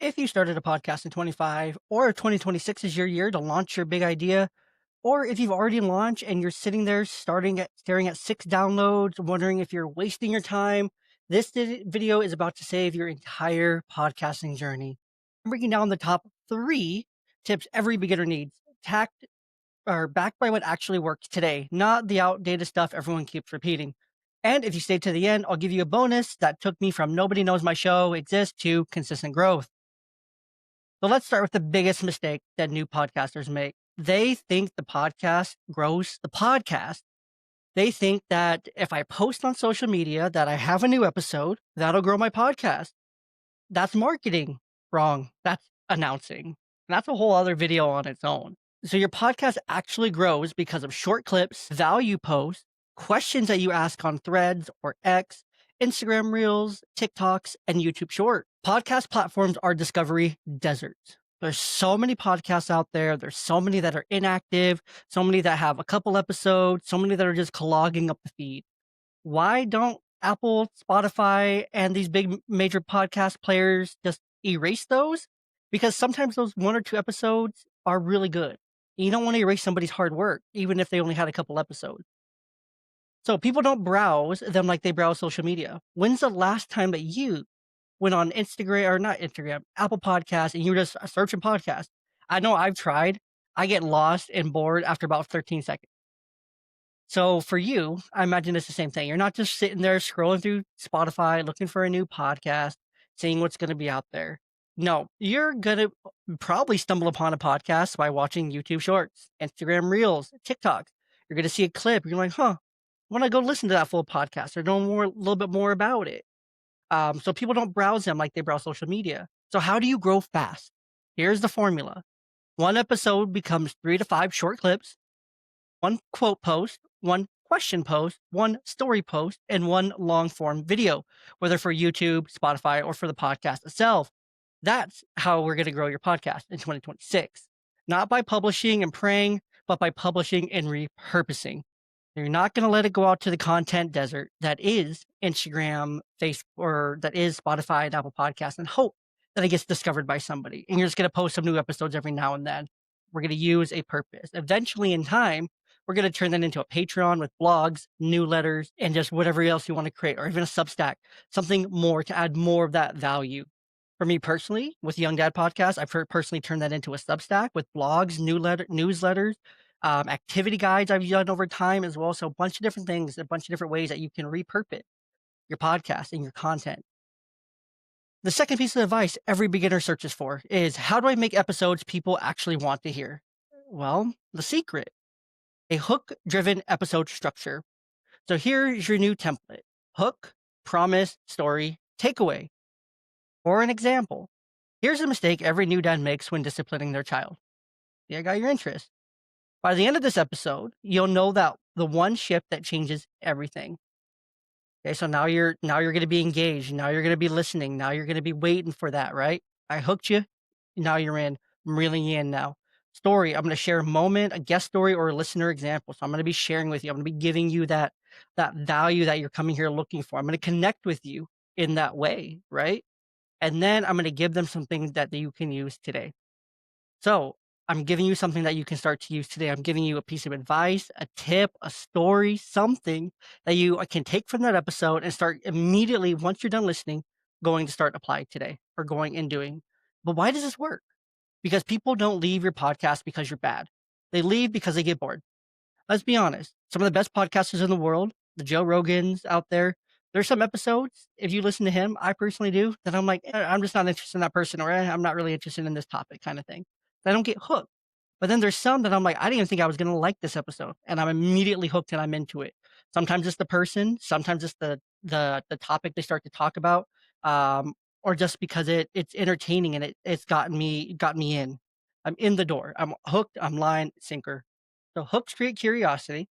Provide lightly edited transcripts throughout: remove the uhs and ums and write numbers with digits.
If you started a podcast in 25 or if 2026 is your year to launch your big idea, or if you've already launched and you're sitting there staring at 6 downloads, wondering if you're wasting your time, this video is about to save your entire podcasting journey. I'm breaking down the top 3 tips every beginner needs, tacked or backed by what actually works today, not the outdated stuff everyone keeps repeating. And if you stay to the end, I'll give you a bonus that took me from nobody knows my show exists to consistent growth. So let's start with the biggest mistake that new podcasters make. They think the podcast grows the podcast. They think that if I post on social media that I have a new episode, that'll grow my podcast. That's marketing. Wrong. That's announcing. And that's a whole other video on its own. So your podcast actually grows because of short clips, value posts, questions that you ask on Threads or X, Instagram Reels, TikToks, and YouTube Short. Podcast platforms are discovery deserts. There's so many podcasts out there. There's so many that are inactive, so many that have a couple episodes, so many that are just clogging up the feed. Why don't Apple, Spotify, and these big major podcast players just erase those? Because sometimes those 1 or 2 episodes are really good. You don't want to erase somebody's hard work, even if they only had a couple episodes. So people don't browse them like they browse social media. When's the last time that you went on Instagram or not Instagram, Apple Podcasts, and you were just searching podcasts? I know I've tried. I get lost and bored after about 13 seconds. So for you, I imagine it's the same thing. You're not just sitting there scrolling through Spotify, looking for a new podcast, seeing what's going to be out there. No, you're going to probably stumble upon a podcast by watching YouTube Shorts, Instagram Reels, TikToks. You're going to see a clip. You're like, huh, I want to go listen to that full podcast or know a little bit more about it. So people don't browse them like they browse social media. So how do you grow fast? Here's the formula. One episode becomes 3 to 5 short clips, one quote post, one question post, one story post, and one long form video, whether for YouTube, Spotify, or for the podcast itself. That's how we're going to grow your podcast in 2026. Not by publishing and praying, but by publishing and repurposing. You're not going to let it go out to the content desert that is Instagram, Facebook, or that is Spotify and Apple Podcasts and hope that it gets discovered by somebody. And you're just going to post some new episodes every now and then. We're going to use a purpose. Eventually, in time, we're going to turn that into a Patreon with blogs, newsletters, and just whatever else you want to create, or even a Substack, something more to add more of that value. For me personally, with Young Dad Podcast, I've personally turned that into a Substack with blogs, newsletters, activity guides I've done over time as well. So a bunch of different things, a bunch of different ways that you can repurpose your podcast and your content. The second piece of advice every beginner searches for is how do I make episodes people actually want to hear? Well, the secret, a hook driven episode structure. So here's your new template: hook, promise, story, takeaway. For an example, here's a mistake every new dad makes when disciplining their child. Yeah, I got your interest. By the end of this episode, you'll know that the one shift that changes everything. Okay, so now you're going to be engaged. Now you're going to be listening. Now you're going to be waiting for that, right? I hooked you. Now you're in. I'm reeling you in now. Story. I'm going to share a moment, a guest story, or a listener example. So I'm going to be sharing with you. I'm going to be giving you that value that you're coming here looking for. I'm going to connect with you in that way, right? And then I'm going to give them something that you can use today. So I'm giving you something that you can start to use today. I'm giving you a piece of advice, a tip, a story, something that you can take from that episode and start immediately, once you're done listening, going to start applying today or going and doing. But why does this work? Because people don't leave your podcast because you're bad. They leave because they get bored. Let's be honest. Some of the best podcasters in the world, the Joe Rogans out there, there's some episodes, if you listen to him, I personally do, that I'm like, I'm just not interested in that person, or I'm not really interested in this topic kind of thing. I don't get hooked. But then there's some that I'm like, I didn't even think I was going to like this episode. And I'm immediately hooked and I'm into it. Sometimes it's the person, sometimes it's the topic they start to talk about, or just because it's entertaining and it's got me in. I'm in the door. I'm hooked. I'm line sinker. So hooks create curiosity,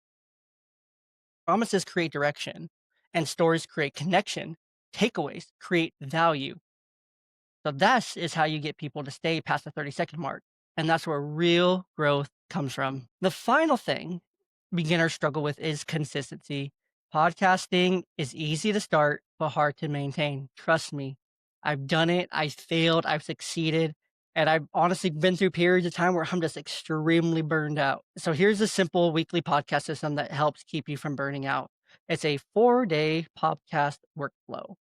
promises create direction, and stories create connection. Takeaways create value. So this is how you get people to stay past the 30-second mark. And that's where real growth comes from. The final thing beginners struggle with is consistency. Podcasting is easy to start, but hard to maintain. Trust me, I've done it, I failed, I've succeeded, and I've honestly been through periods of time where I'm just extremely burned out. So here's a simple weekly podcast system that helps keep you from burning out. It's a 4-day podcast workflow.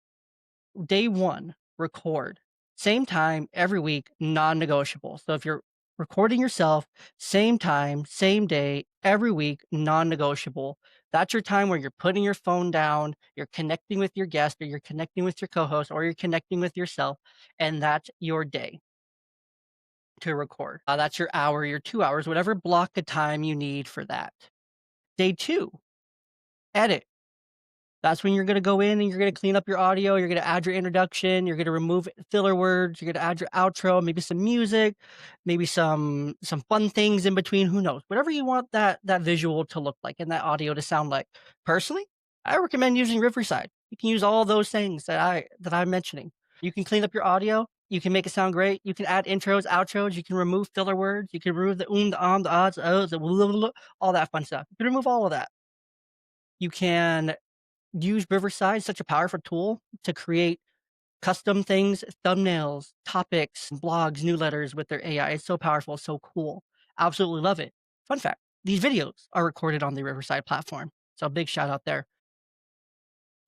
Day 1, record. Same time every week, non-negotiable. So if you're recording yourself, same time, same day, every week, non-negotiable. That's your time where you're putting your phone down, you're connecting with your guest, or you're connecting with your co-host, or you're connecting with yourself, and that's your day to record. That's your hour, your 2 hours, whatever block of time you need for that. Day 2, edit. That's when you're gonna go in and you're gonna clean up your audio, you're gonna add your introduction, you're gonna remove filler words, you're gonna add your outro, maybe some music, maybe some fun things in between, who knows? Whatever you want that visual to look like and that audio to sound like. Personally, I recommend using Riverside. You can use all those things that I'm mentioning. You can clean up your audio, you can make it sound great, you can add intros, outros, you can remove filler words, you can remove the the the odds, the ohs, the blah, blah, blah, all that fun stuff. You can remove all of that. You can use Riverside, such a powerful tool to create custom things, thumbnails, topics, blogs, newsletters with their AI. It's so powerful, so cool. Absolutely love it. Fun fact, these videos are recorded on the Riverside platform. So big shout out there.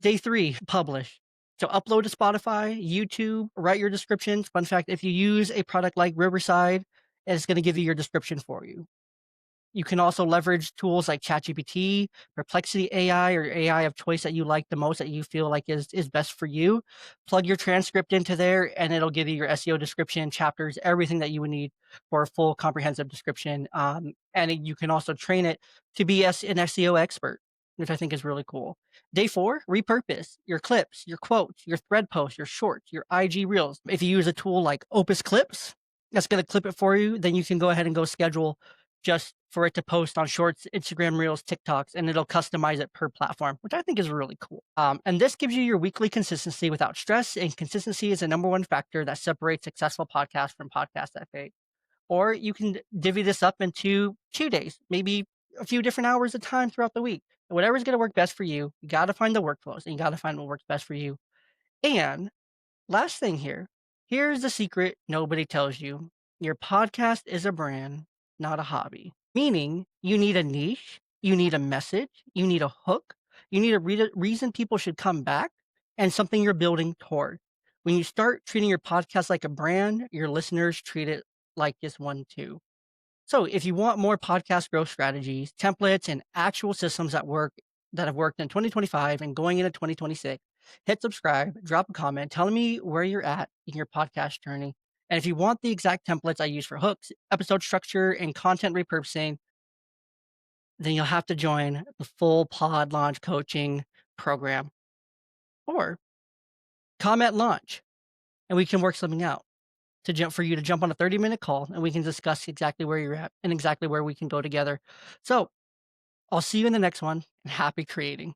Day 3, publish. So upload to Spotify, YouTube, write your descriptions. Fun fact, if you use a product like Riverside, it's going to give you your description for you. You can also leverage tools like ChatGPT, Perplexity AI, or AI of choice that you like the most, that you feel like is best for you. Plug your transcript into there, and it'll give you your SEO description, chapters, everything that you would need for a full comprehensive description. And you can also train it to be an SEO expert, which I think is really cool. Day 4, repurpose your clips, your quotes, your thread posts, your shorts, your IG reels. If you use a tool like Opus Clips, that's going to clip it for you. Then you can go ahead and go schedule just for it to post on Shorts, Instagram Reels, TikToks, and it'll customize it per platform, which I think is really cool. And this gives you your weekly consistency without stress, and consistency is the number one factor that separates successful podcasts from podcasts that fade. Or you can divvy this up into 2 days, maybe a few different hours of time throughout the week. Whatever's going to work best for you, you got to find the workflows and you got to find what works best for you. And last thing here, here's the secret nobody tells you. Your podcast is a brand, not a hobby. Meaning you need a niche, you need a message, you need a hook, you need a reason people should come back, and something you're building toward. When you start treating your podcast like a brand, your listeners treat it like this one too. So if you want more podcast growth strategies, templates, and actual systems that have worked in 2025 and going into 2026, hit subscribe, drop a comment, telling me where you're at in your podcast journey. And if you want the exact templates I use for hooks, episode structure, and content repurposing, then you'll have to join the full pod launch coaching program, or comment launch, and we can work something out for you to jump on a 30-minute call, and we can discuss exactly where you're at and exactly where we can go together. So I'll see you in the next one, and happy creating.